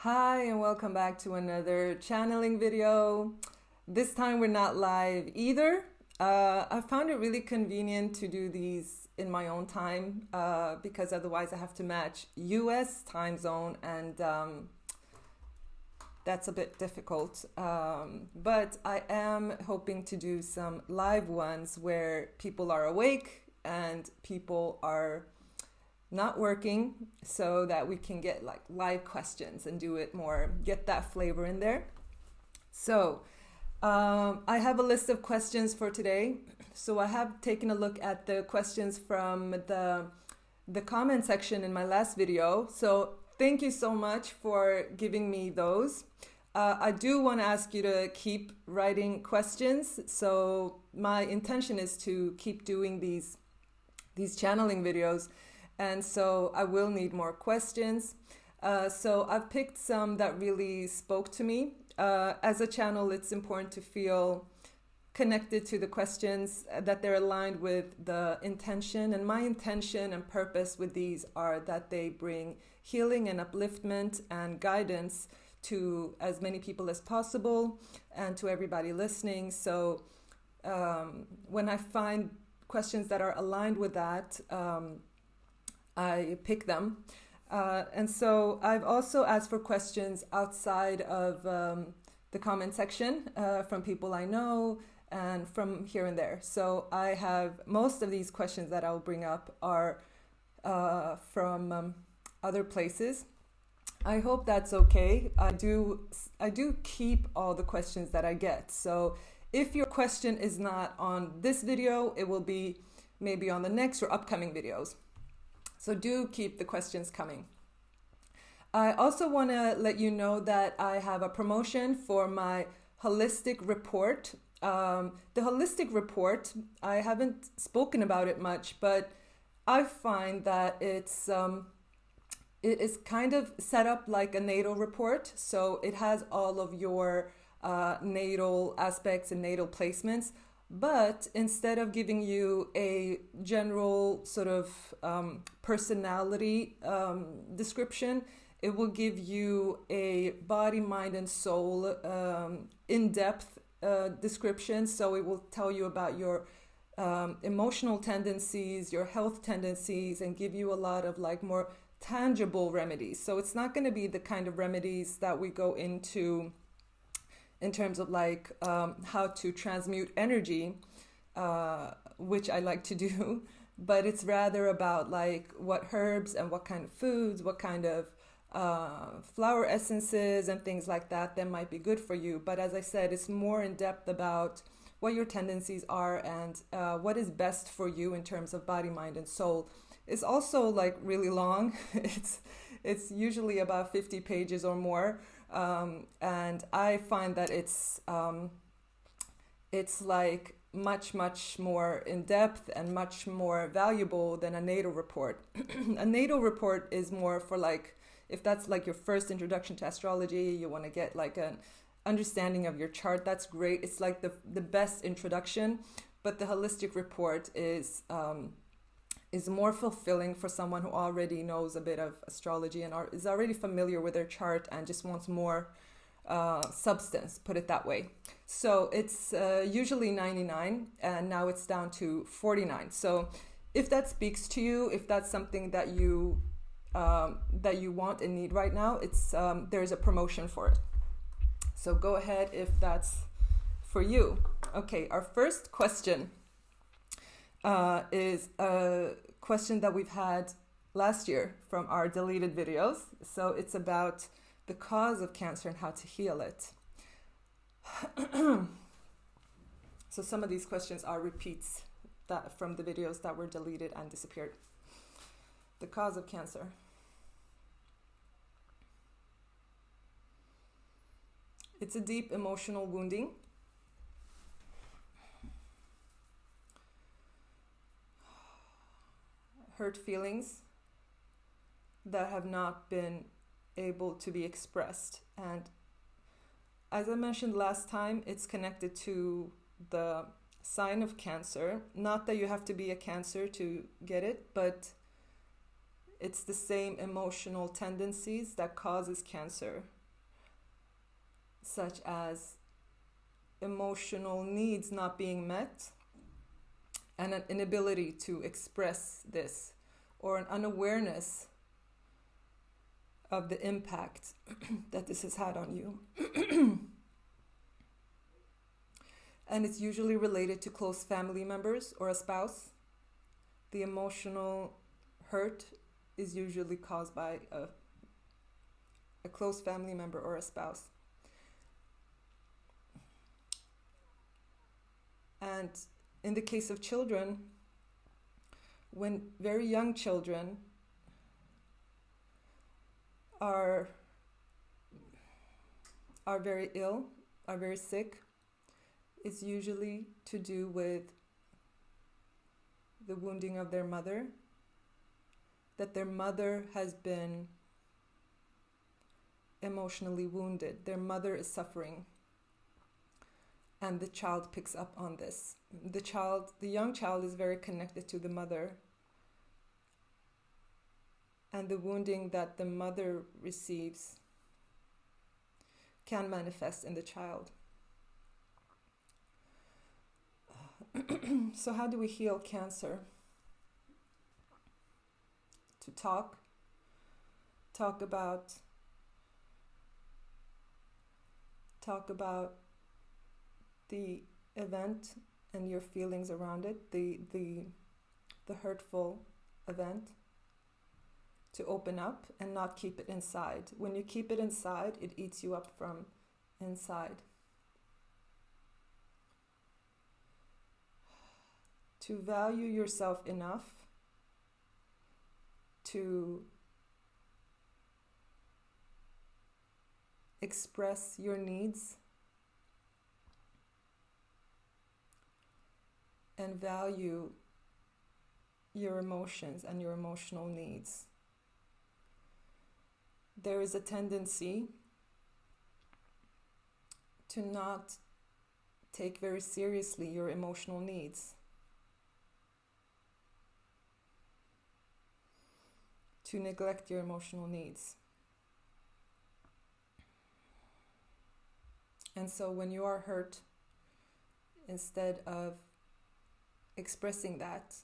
Hi and welcome back to another channeling video. This time we're not live either. I found it really convenient to do these in my own time because otherwise I have to match US time zone and that's a bit difficult. But I am hoping to do some live ones where people are awake and people are not working so that we can get like live questions and do it more, get that flavor in there. So I have a list of questions for today. So I have taken a look at the questions from the comment section in my last video. So thank you so much for giving me those. I do want to ask you to keep writing questions. So my intention is to keep doing these channeling videos. And so I will need more questions. So I've picked some that really spoke to me. As a channel, it's important to feel connected to the questions, that they're aligned with the intention. And my intention and purpose with these are that they bring healing and upliftment and guidance to as many people as possible and to everybody listening. So when I find questions that are aligned with that, I pick them. And so I've also asked for questions outside of the comment section from people I know and from here and there. So I have most of these questions that I'll bring up are from other places. I hope that's okay. I do keep all the questions that I get. So if your question is not on this video, it will be maybe on the next or upcoming videos. So do keep the questions coming. I also want to let you know that I have a promotion for my holistic report. The holistic report, I haven't spoken about it much, but I find that it is kind of set up like a natal report. So it has all of your natal aspects and natal placements. But instead of giving you a general sort of personality description, it will give you a body, mind, and soul in-depth description. So it will tell you about your emotional tendencies, your health tendencies, and give you a lot of like more tangible remedies. So it's not going to be the kind of remedies that we go into in terms of like how to transmute energy, which I like to do, but it's rather about like what herbs and what kind of foods, what kind of flower essences and things like that might be good for you. But as I said, it's more in depth about what your tendencies are and what is best for you in terms of body, mind, and soul. It's also like really long. It's usually about 50 pages or more. And I find that it's like much more in depth and much more valuable than a natal report. A natal report is more for like, if that's like your first introduction to astrology, you want to get like an understanding of your chart, that's great. It's like the best introduction, but the holistic report is more fulfilling for someone who already knows a bit of astrology and is already familiar with their chart and just wants more substance, put it that way. So it's usually $99 and now it's down to $49. So if that speaks to you, if that's something that you want and need right now, it's there's a promotion for it. So go ahead if that's for you. Okay, our first question is a question that we've had last year from our deleted videos. So it's about the cause of cancer and how to heal it. So some of these questions are repeats that from the videos that were deleted and disappeared. The cause of cancer. It's a deep emotional wounding. Hurt feelings that have not been able to be expressed. And as I mentioned last time, it's connected to the sign of Cancer. Not that you have to be a Cancer to get it, but it's the same emotional tendencies that causes cancer. such as emotional needs not being met and an inability to express this, or an unawareness of the impact that this has had on you. And it's usually related to close family members or a spouse. The emotional hurt is usually caused by a close family member or a spouse. And in the case of children, when very young children are very ill, are very sick, it's usually to do with the wounding of their mother, that their mother has been emotionally wounded. Their mother is suffering, and the child picks up on this. The young child is very connected to the mother, and the wounding that the mother receives can manifest in the child. So how do we heal cancer? To talk about the event and your feelings around it, the hurtful event, to open up and not keep it inside. When you keep it inside, it eats you up from inside. To value yourself enough to express your needs and value your emotions and your emotional needs. There is a tendency to not take very seriously your emotional needs, to neglect your emotional needs. And so when you are hurt, instead of expressing that,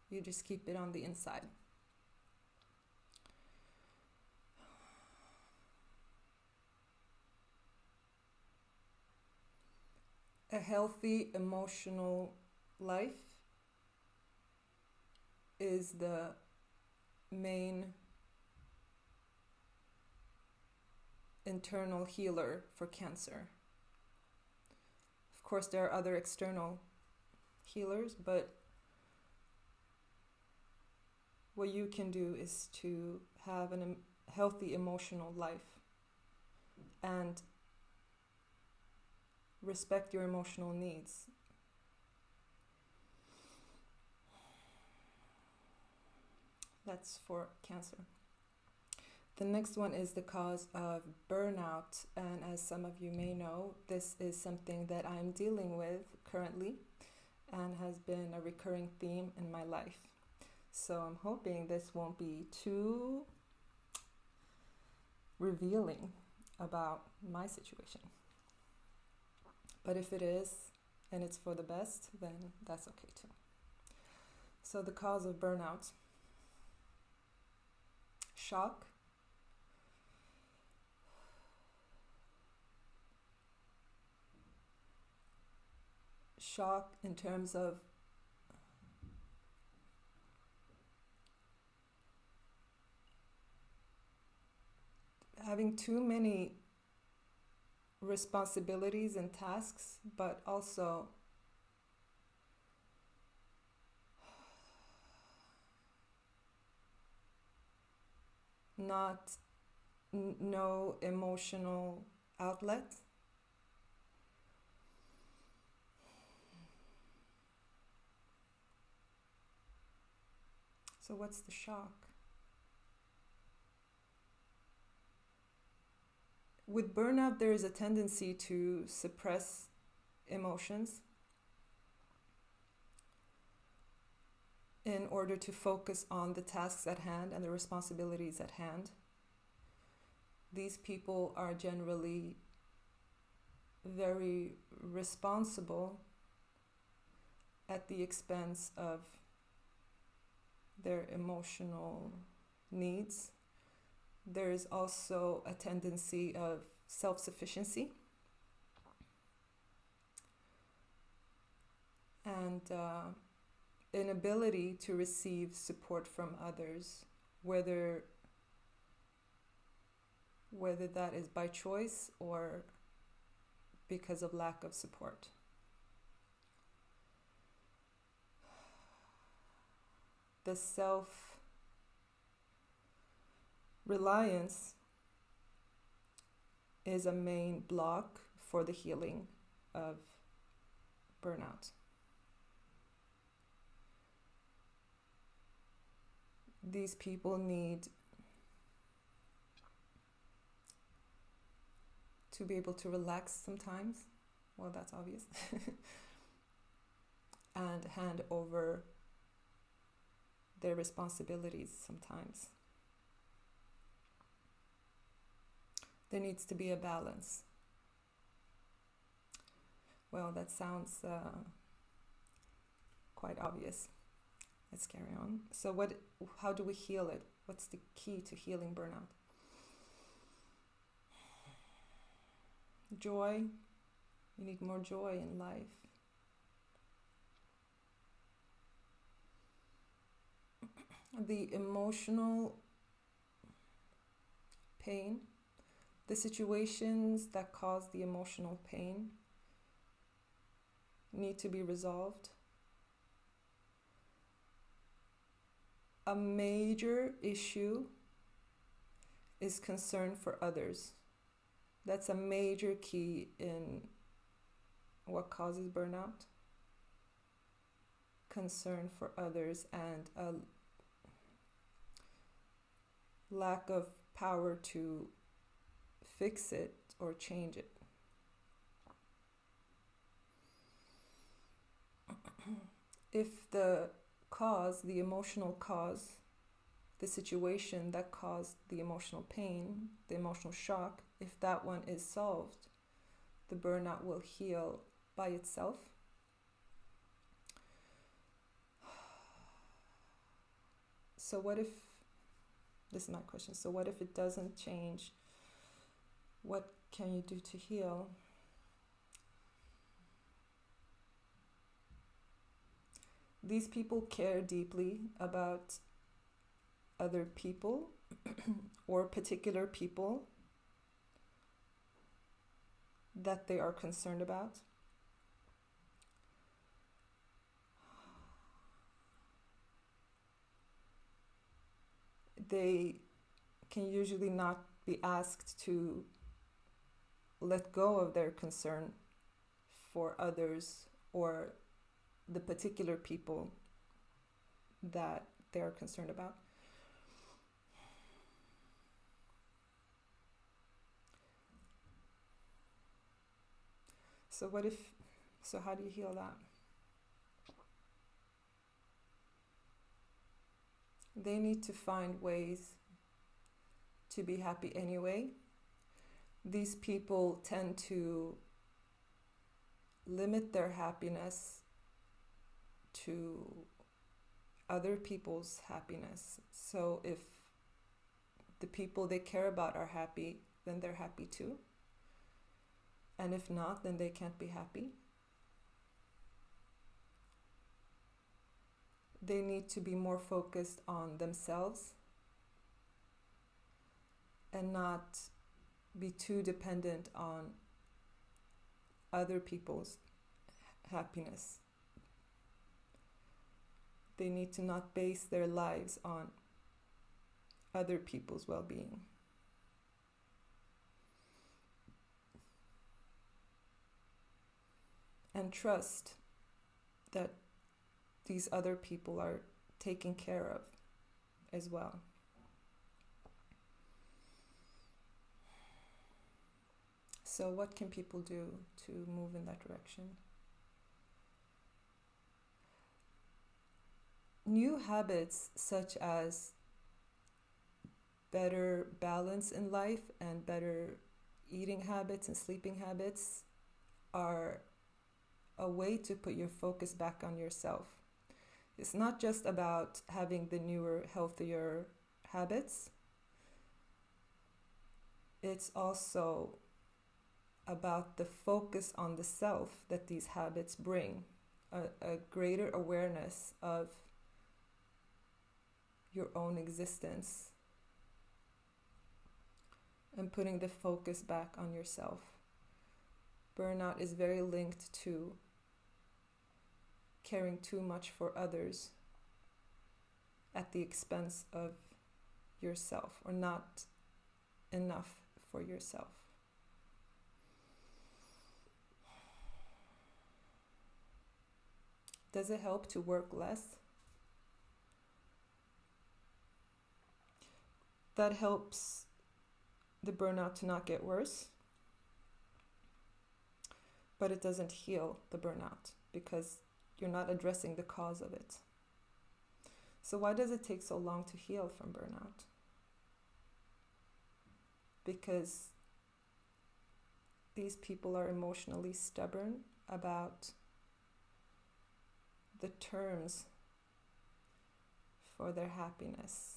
you just keep it on the inside. A healthy emotional life is the main internal healer for cancer. Of course, there are other external healers, but what you can do is to have a healthy emotional life and respect your emotional needs. That's for cancer. The next one is the cause of burnout, and as some of you may know, this is something that I'm dealing with currently and has been a recurring theme in my life. So I'm hoping this won't be too revealing about my situation. But if it is, and it's for the best, then that's okay too. So the cause of burnout: shock, in terms of having too many responsibilities and tasks, but also no emotional outlet. So what's the shock? With burnout, there is a tendency to suppress emotions in order to focus on the tasks at hand and the responsibilities at hand. These people are generally very responsible at the expense of their emotional needs. There is also a tendency of self-sufficiency and inability to receive support from others, whether that is by choice or because of lack of support. The self-reliance is a main block for the healing of burnout. These people need to be able to relax sometimes, well, that's obvious, and hand over their responsibilities sometimes. There needs to be a balance. Well, that sounds quite obvious. Let's carry on. So how do we heal it? What's the key to healing burnout? Joy. You need more joy in life. The emotional pain, the situations that cause the emotional pain need to be resolved. A major issue is concern for others. That's a major key in what causes burnout. Concern for others and a lack of power to fix it or change it. If the cause, the emotional cause, the situation that caused the emotional pain, the emotional shock, if that one is solved, the burnout will heal by itself. So what if, this is my question, so what if it doesn't change? What can you do to heal? These people care deeply about other people or particular people that they are concerned about. They can usually not be asked to let go of their concern for others or the particular people that they are concerned about. So how do you heal that? They need to find ways to be happy anyway. These people tend to limit their happiness to other people's happiness. So if the people they care about are happy, then they're happy too. And if not, then they can't be happy. They need to be more focused on themselves and not be too dependent on other people's happiness. They need to not base their lives on other people's well-being. And trust that these other people are taken care of as well. So what can people do to move in that direction? New habits such as better balance in life and better eating habits and sleeping habits are a way to put your focus back on yourself. It's not just about having the newer, healthier habits. It's also about the focus on the self that these habits bring, a greater awareness of your own existence, and putting the focus back on yourself. Burnout is very linked to caring too much for others at the expense of yourself, or not enough for yourself. Does it help to work less? That helps the burnout to not get worse, but it doesn't heal the burnout because you're not addressing the cause of it. So why does it take so long to heal from burnout? Because these people are emotionally stubborn about the terms for their happiness.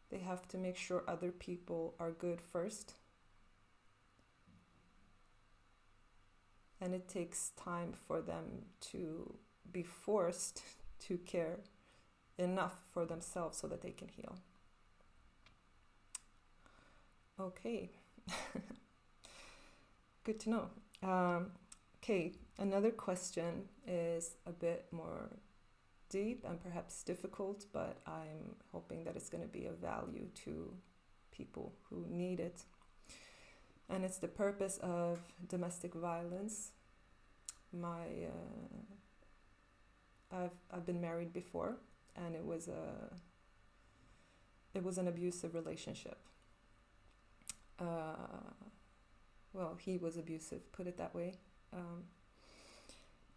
They have to make sure other people are good first. And it takes time for them to be forced to care enough for themselves so that they can heal. Okay. Good to know. Okay, another question is a bit more deep and perhaps difficult, but I'm hoping that it's going to be of value to people who need it. And it's the purpose of domestic violence. I've been married before, and it was an abusive relationship. Well, he was abusive, put it that way.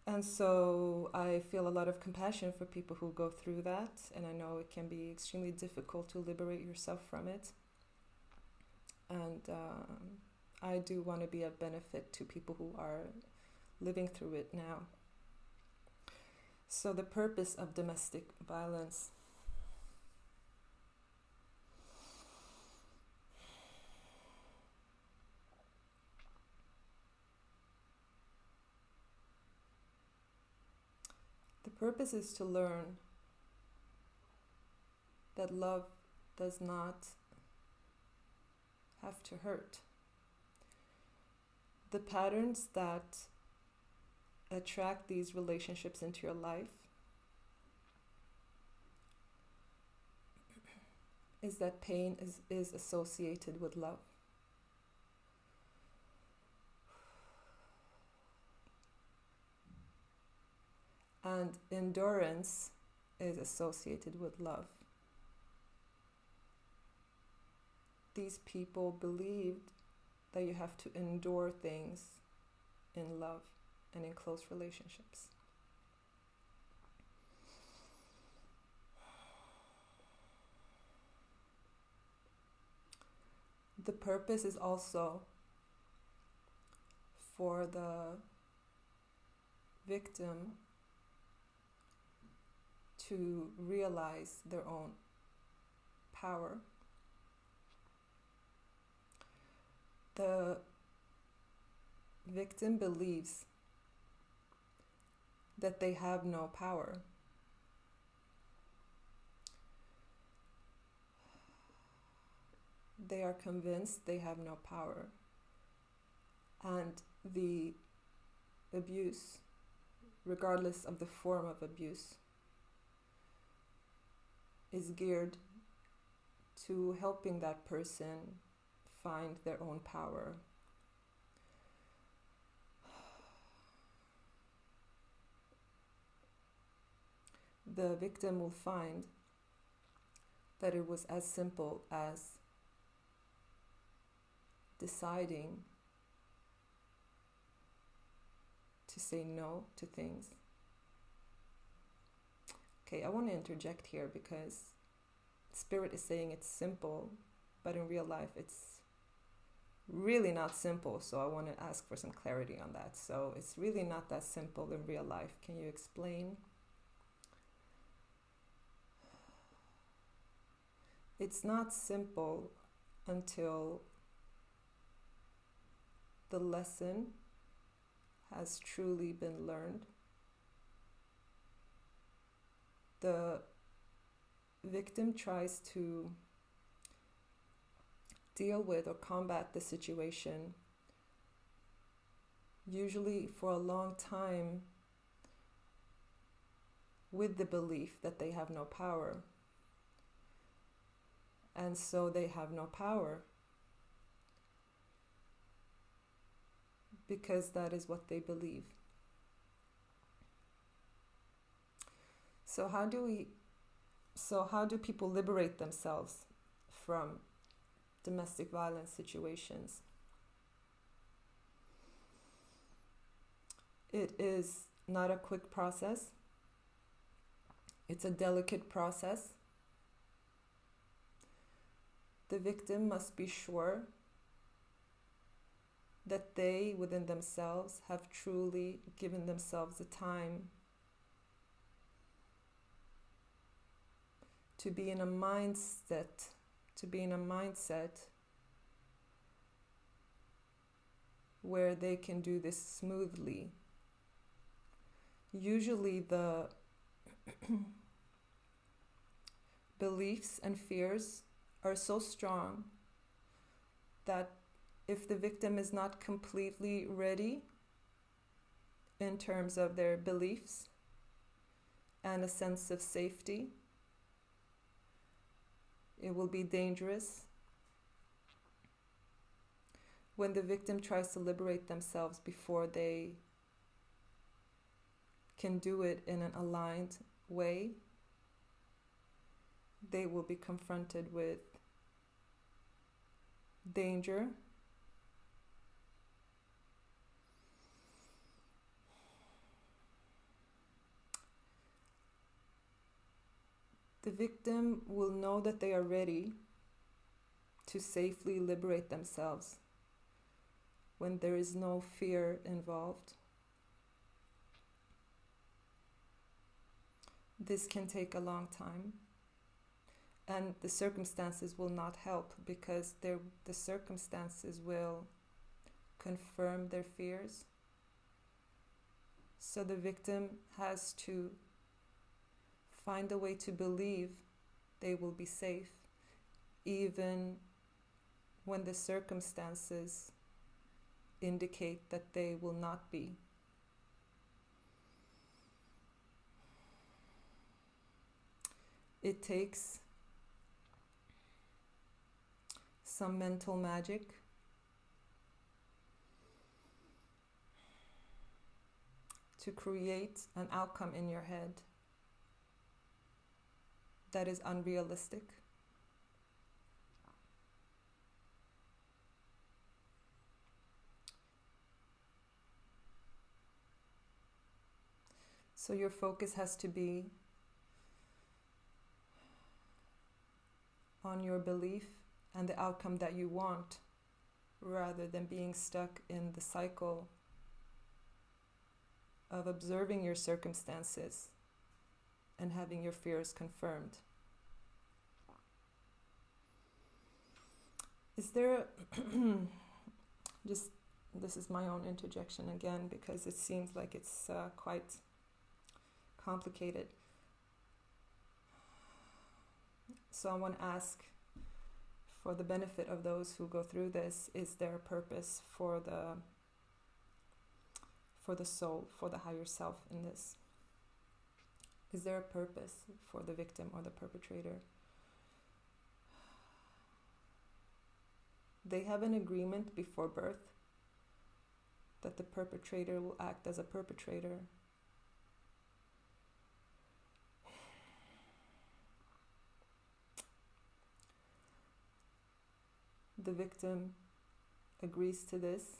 And so I feel a lot of compassion for people who go through that, and I know it can be extremely difficult to liberate yourself from it. And I do want to be a benefit to people who are living through it now. So the purpose of domestic violence. The purpose is to learn that love does not have to hurt. The patterns that attract these relationships into your life is that pain is associated with love. And endurance is associated with love. These people believed that you have to endure things in love and in close relationships. The purpose is also for the victim to realize their own power. The victim believes that they have no power. They are convinced they have no power. And the abuse, regardless of the form of abuse, is geared to helping that person find their own power. The victim will find that it was as simple as deciding to say no to things. Okay, I want to interject here because Spirit is saying it's simple, but in real life it's really not simple. So I want to ask for some clarity on that. So it's really not that simple in real life. Can you explain? It's not simple until the lesson has truly been learned. The victim tries to deal with or combat the situation, usually for a long time, with the belief that they have no power. And so they have no power because that is what they believe. So how do people liberate themselves from domestic violence situations? It is not a quick process. It's a delicate process. The victim must be sure that they, within themselves, have truly given themselves the time to be in a mindset where they can do this smoothly. Usually the beliefs and fears are so strong that if the victim is not completely ready in terms of their beliefs and a sense of safety, it will be dangerous. When the victim tries to liberate themselves before they can do it in an aligned way, they will be confronted with danger, the victim will know that they are ready to safely liberate themselves when there is no fear involved. This can take a long time, and the circumstances will not help because the circumstances will confirm their fears. So the victim has to find a way to believe they will be safe, even when the circumstances indicate that they will not be. It takes some mental magic to create an outcome in your head that is unrealistic. So your focus has to be on your belief and the outcome that you want, rather than being stuck in the cycle of observing your circumstances and having your fears confirmed. Is there this is my own interjection again, because it seems like it's quite complicated. So I want to ask, for the benefit of those who go through this, is there a purpose for the soul, for the higher self in this? Is there a purpose for the victim or the perpetrator? They have an agreement before birth that the perpetrator will act as a perpetrator. The victim agrees to this.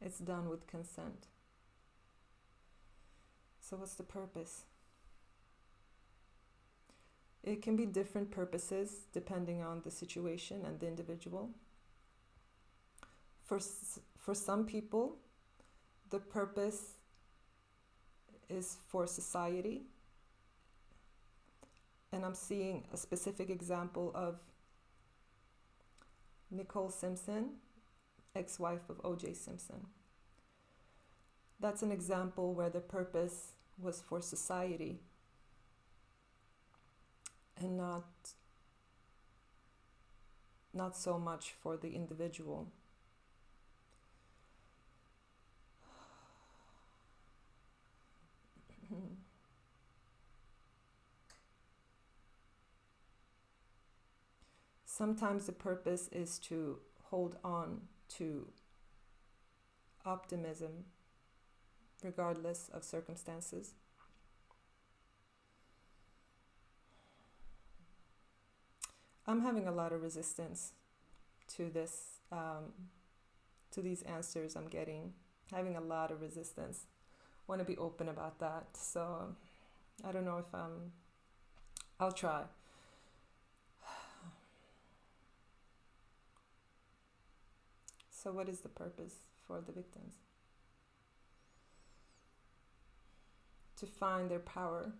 It's done with consent. So what's the purpose? It can be different purposes depending on the situation and the individual. For some people, the purpose is for society. And I'm seeing a specific example of Nicole Simpson, ex-wife of O.J. Simpson. That's an example where the purpose was for society and not so much for the individual. Sometimes the purpose is to hold on to optimism regardless of circumstances. I'm having a lot of resistance to this, to these answers I'm getting. Having a lot of resistance. Want to be open about that. So I don't know if I'll try. So what is the purpose for the victims? To find their power.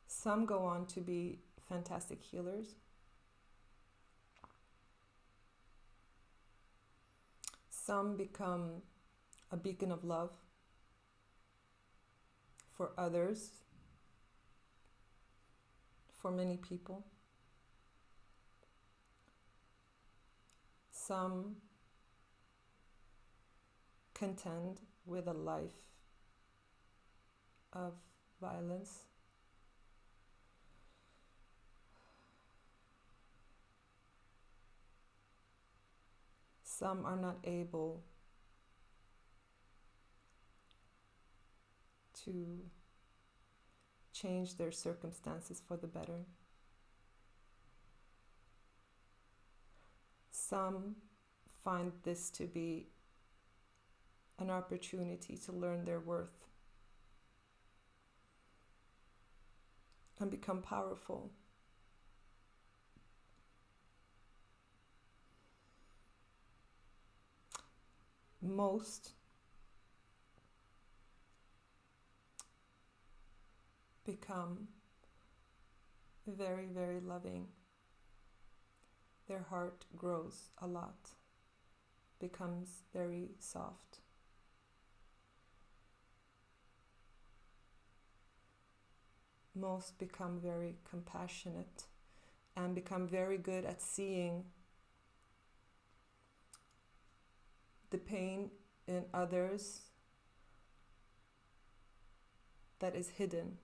Some go on to be fantastic healers. Some become a beacon of love for others, for many people. Some contend with a life of violence. Some are not able to change their circumstances for the better. Some find this to be an opportunity to learn their worth and become powerful. Most become very, very loving. Their heart grows a lot, becomes very soft. Most become very compassionate and become very good at seeing the pain in others that is hidden.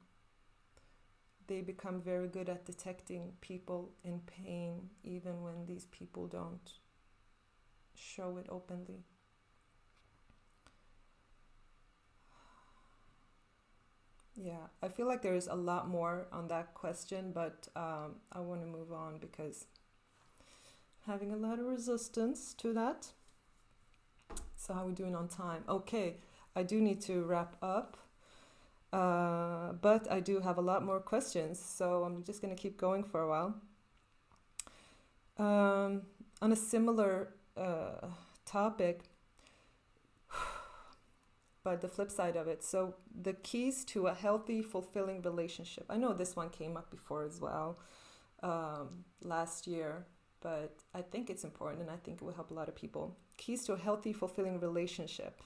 They become very good at detecting people in pain, even when these people don't show it openly. Yeah, I feel like there's a lot more on that question, but I want to move on because I'm having a lot of resistance to that. So how are we doing on time? Okay, I do need to wrap up. But I do have a lot more questions, so I'm just going to keep going for a while. On a similar topic, but the flip side of it. So the keys to a healthy, fulfilling relationship. I know this one came up before as well last year, but I think it's important and I think it will help a lot of people. Keys to a healthy, fulfilling relationship.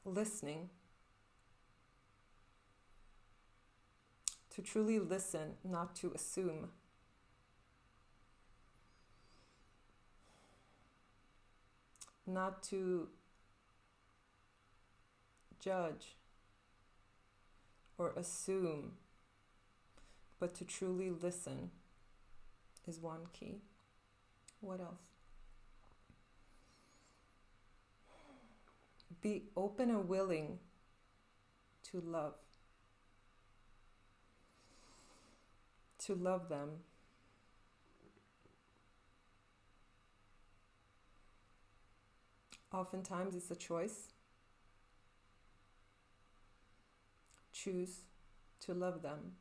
Listening. To truly listen, not to assume. Not to judge or assume, but to truly listen is one key. What else? Be open and willing to love. To love them. Oftentimes it's a choice. Choose to love them.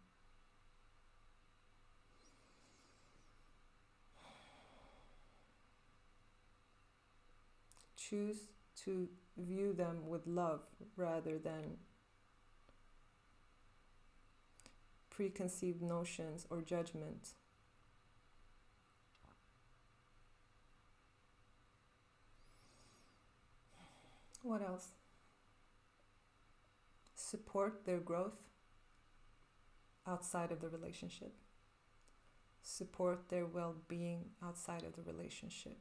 Choose to view them with love rather than preconceived notions or judgment. What else? Support their growth outside of the relationship. Support their well-being outside of the relationship.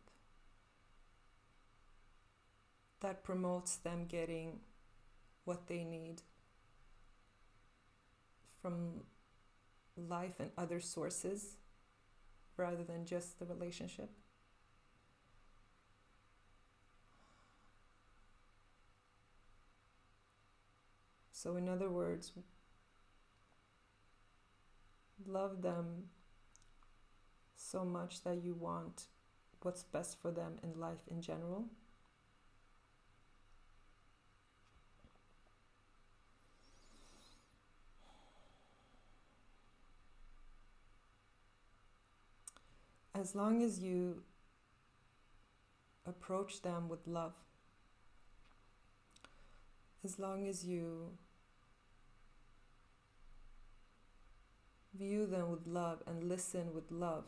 That promotes them getting what they need from life and other sources rather than just the relationship. So in other words, love them so much that you want what's best for them in life in general. As long as you approach them with love, as long as you view them with love and listen with love,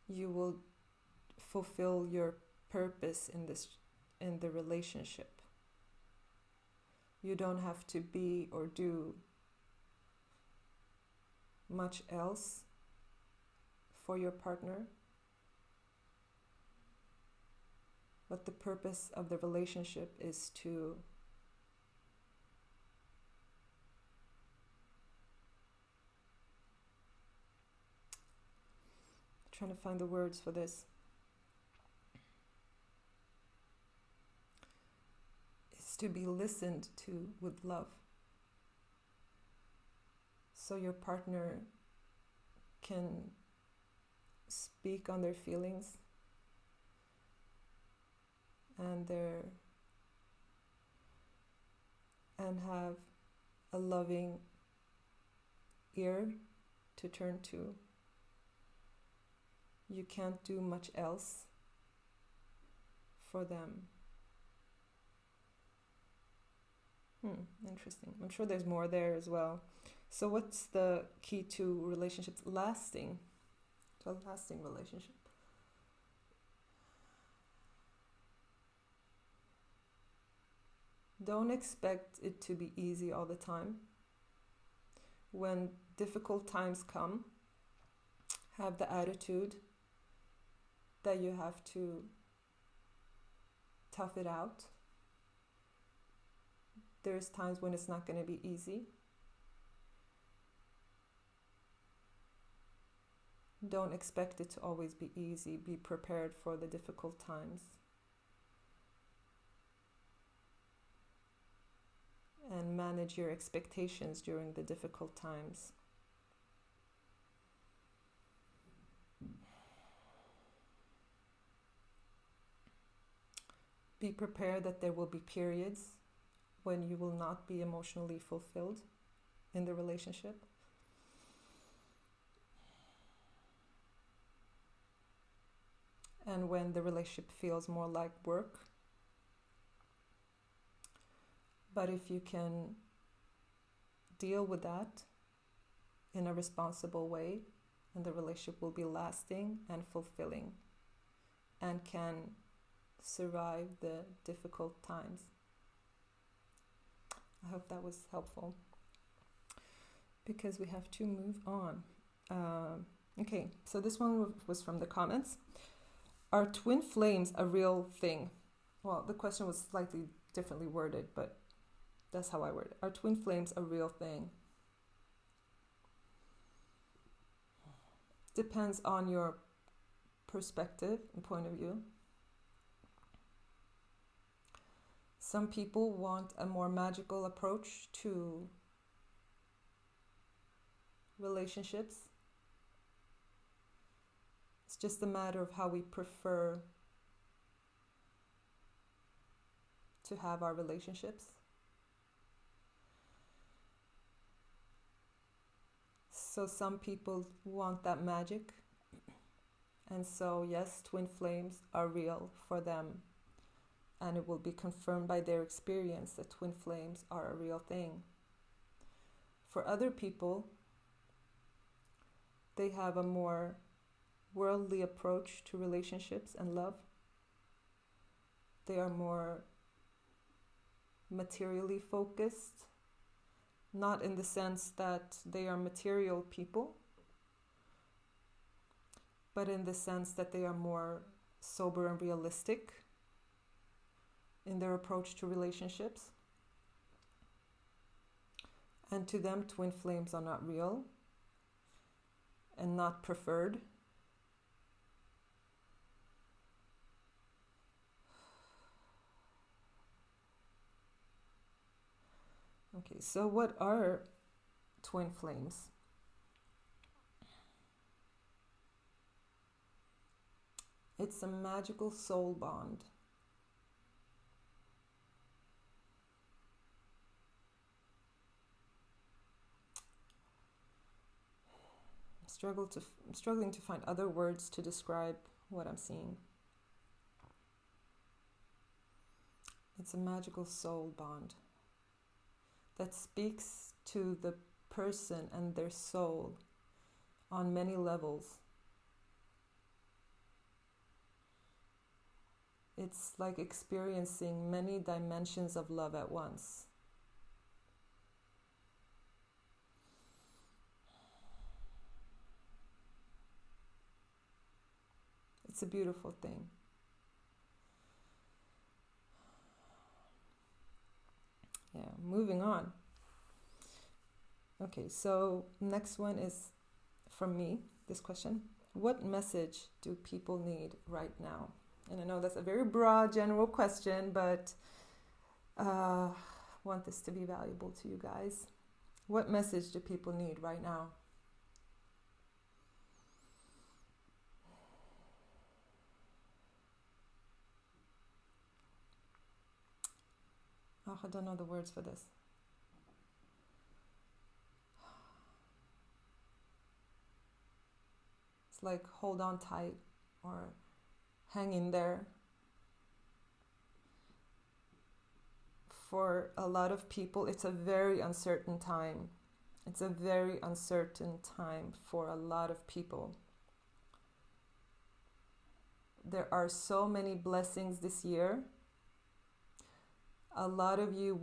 you will fulfill your purpose in the relationship. You don't have to be or do much else for your partner. But the purpose of the relationship is to trying to find the words for this. It's to be listened to with love. So your partner can speak on their feelings and have a loving ear to turn to. You can't do much else for them. Interesting. I'm sure there's more there as well. So what's the key to relationships lasting? To a lasting relationship? Don't expect it to be easy all the time. When difficult times come, have the attitude that you have to tough it out. There's times when it's not going to be easy. Don't expect it to always be easy. Be prepared for the difficult times. And manage your expectations during the difficult times. Be prepared that there will be periods when you will not be emotionally fulfilled in the relationship. And when the relationship feels more like work. But if you can deal with that in a responsible way, then the relationship will be lasting and fulfilling and can survive the difficult times. I hope that was helpful because we have to move on. Okay, so this one was from the comments. Are twin flames a real thing? Well, the question was slightly differently worded, but that's how I word it. Are twin flames a real thing? Depends on your perspective and point of view. Some people want a more magical approach to relationships. just a matter of how we prefer to have our relationships. So some people want that magic. And so, yes, twin flames are real for them. And it will be confirmed by their experience that twin flames are a real thing. For other people, they have a more worldly approach to relationships and love. They are more materially focused, not in the sense that they are material people, but in the sense that they are more sober and realistic in their approach to relationships. And to them, twin flames are not real and not preferred. Okay, so what are twin flames? It's a magical soul bond. I'm struggling to find other words to describe what I'm seeing. It's a magical soul bond that speaks to the person and their soul on many levels. It's like experiencing many dimensions of love at once. It's a beautiful thing. Yeah, moving on. Okay, so next one is from me, this question. What message do people need right now? And I know that's a very broad, general question, but I want this to be valuable to you guys. What message do people need right now? Oh, I don't know the words for this. It's like hold on tight or hang in there. For a lot of people, it's a very uncertain time. It's a very uncertain time for a lot of people. There are so many blessings this year. A lot of you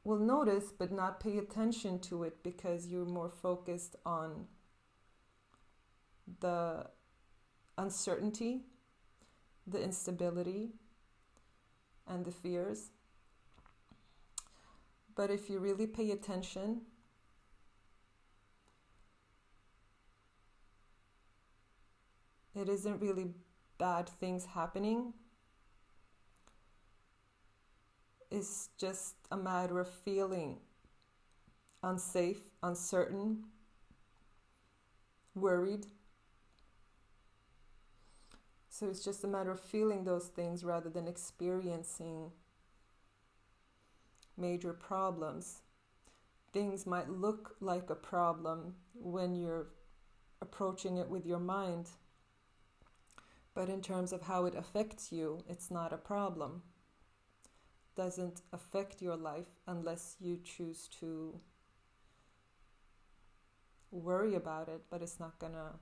will notice but not pay attention to it because you're more focused on the uncertainty, the instability, and the fears. But if you really pay attention, it isn't really bad things happening. It's just a matter of feeling unsafe, uncertain, worried. So it's just a matter of feeling those things rather than experiencing major problems. Things might look like a problem when you're approaching it with your mind, but in terms of how it affects you, it's not a problem. Doesn't affect your life unless you choose to worry about it, but it's not gonna.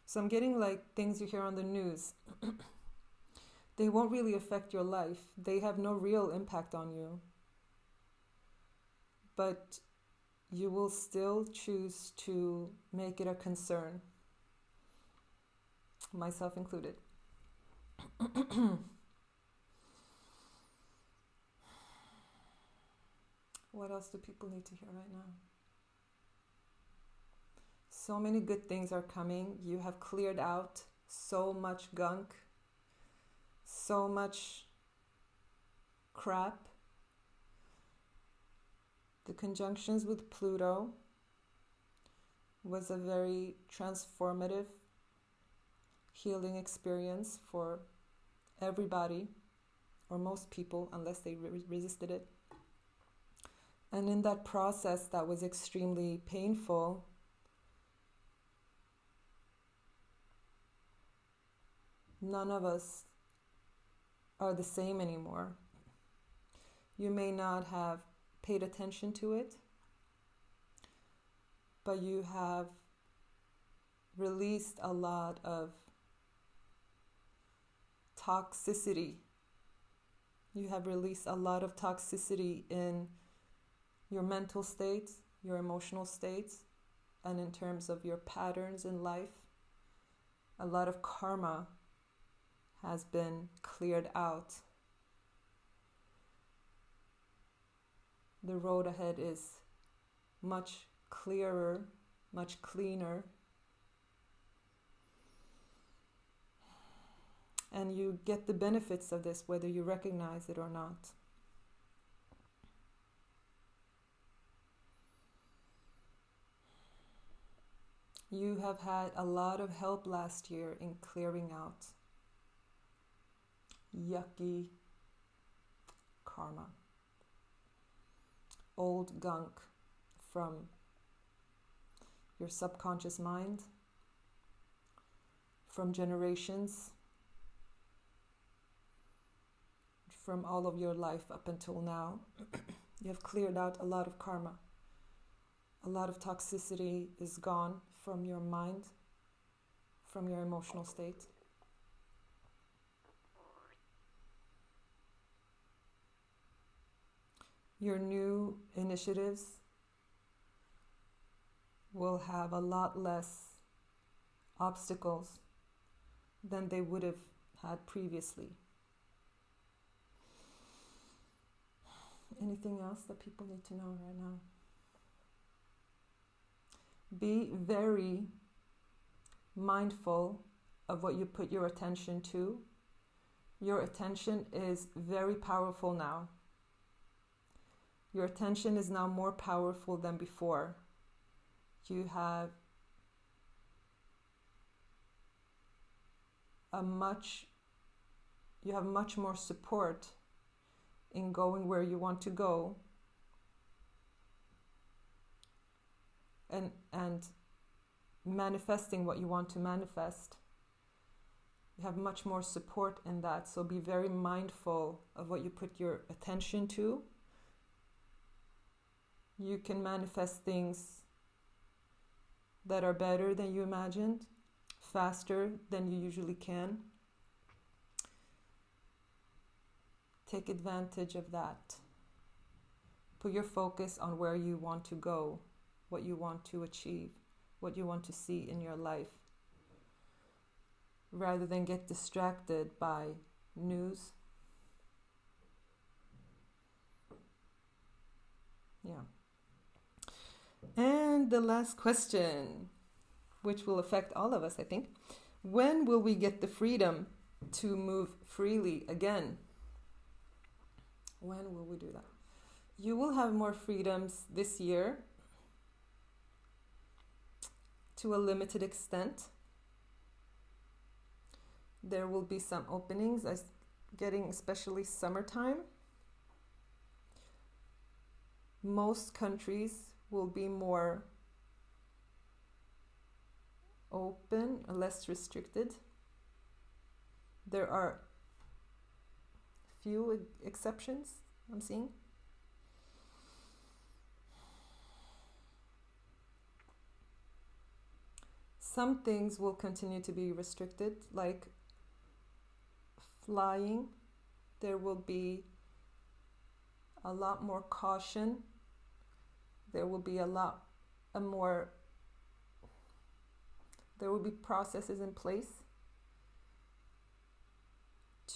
So I'm getting like things you hear on the news. They won't really affect your life. They have no real impact on you. But you will still choose to make it a concern. Myself included. What else do people need to hear right now? So many good things are coming. You have cleared out so much gunk, so much crap. The conjunctions with Pluto was a very transformative healing experience for everybody, or most people, unless they resisted it. And in that process that was extremely painful, none of us are the same anymore. You may not have paid attention to it, but you have released a lot of toxicity. You have released a lot of toxicity in your mental state, your emotional state, and in terms of your patterns in life. A lot of karma has been cleared out. The road ahead is much clearer, much cleaner. And you get the benefits of this whether you recognize it or not. You have had a lot of help last year in clearing out yucky karma, old gunk from your subconscious mind, from generations, from all of your life up until now. You have cleared out a lot of karma. A lot of toxicity is gone from your mind, from your emotional state. Your new initiatives will have a lot less obstacles than they would have had previously. Anything else that people need to know right now? Be very mindful of what you put your attention to. Your attention is very powerful now. Your attention is now more powerful than before. You have much more support in going where you want to go and manifesting what you want to manifest. You have much more support in that, so be very mindful of what you put your attention to. You can manifest things that are better than you imagined, faster than you usually can. Take advantage of that. Put your focus on where you want to go, what you want to achieve, what you want to see in your life, rather than get distracted by news. Yeah. And the last question, which will affect all of us, I think. When will we get the freedom to move freely again? When will we do that? You will have more freedoms this year to a limited extent. There will be some openings, getting especially summertime. Most countries will be more open, less restricted. There are few exceptions I'm seeing. Some things will continue to be restricted, like flying. There will be a lot more caution. There will be there will be processes in place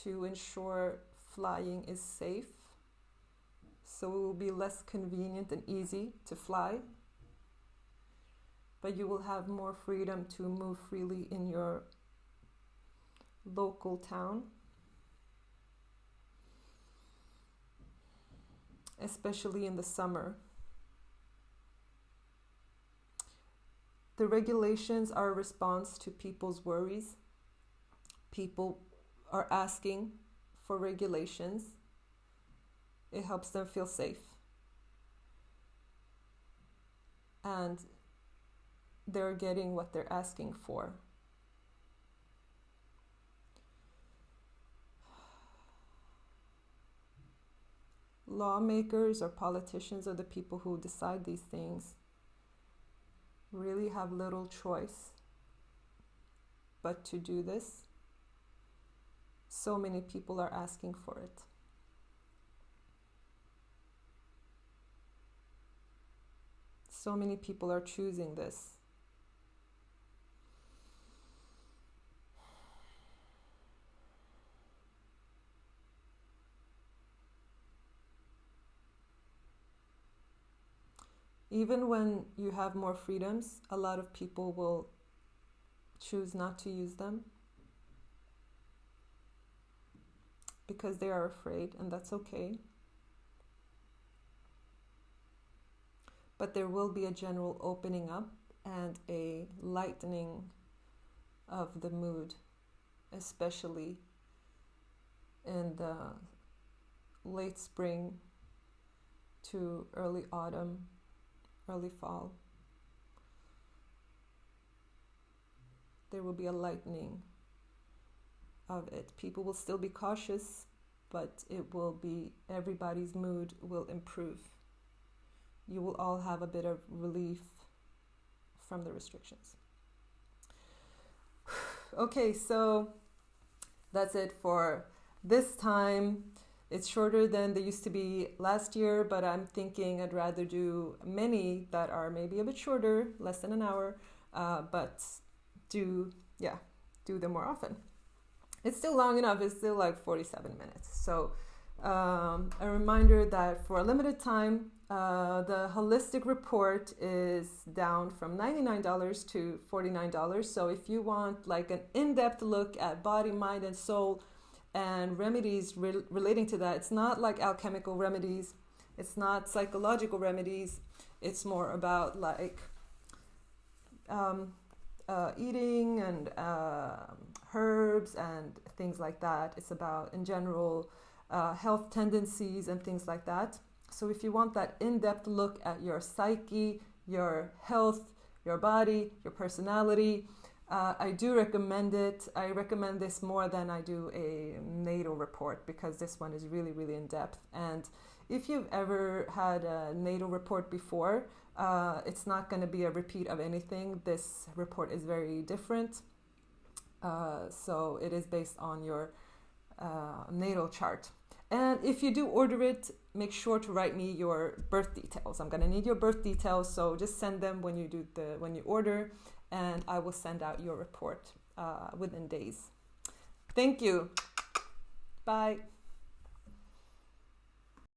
to ensure flying is safe. So it will be less convenient and easy to fly. But you will have more freedom to move freely in your local town, especially in the summer. The regulations are a response to people's worries. People are asking for regulations. It helps them feel safe. And they're getting what they're asking for. Lawmakers or politicians or the people who decide these things really have little choice but to do this. So many people are asking for it. So many people are choosing this. Even when you have more freedoms, a lot of people will choose not to use them because they are afraid, and that's okay. But there will be a general opening up and a lightening of the mood, especially in the late spring to early autumn, early fall. There will be a lightening of it. People will still be cautious, but it will be, everybody's mood will improve. You will all have a bit of relief from the restrictions. Okay, so that's it for this time. It's shorter than they used to be last year, but I'm thinking I'd rather do many that are maybe a bit shorter, less than an hour, but do them more often. It's still long enough. It's still like 47 minutes. So a reminder that for a limited time, the holistic report is down from $99 to $49. So if you want like an in-depth look at body, mind, and soul and remedies relating to that, it's not like alchemical remedies. It's not psychological remedies. It's more about like eating and herbs and things like that. It's about, in general, health tendencies and things like that. So if you want that in-depth look at your psyche, your health, your body, your personality, I do recommend it. I recommend this more than I do a natal report because this one is really, really in-depth. And if you've ever had a natal report before, it's not going to be a repeat of anything. This report is very different. So it is based on your natal chart. And if you do order it, make sure to write me your birth details. I'm going to need your birth details, so just send them when you order, and I will send out your report within days. Thank you. Bye.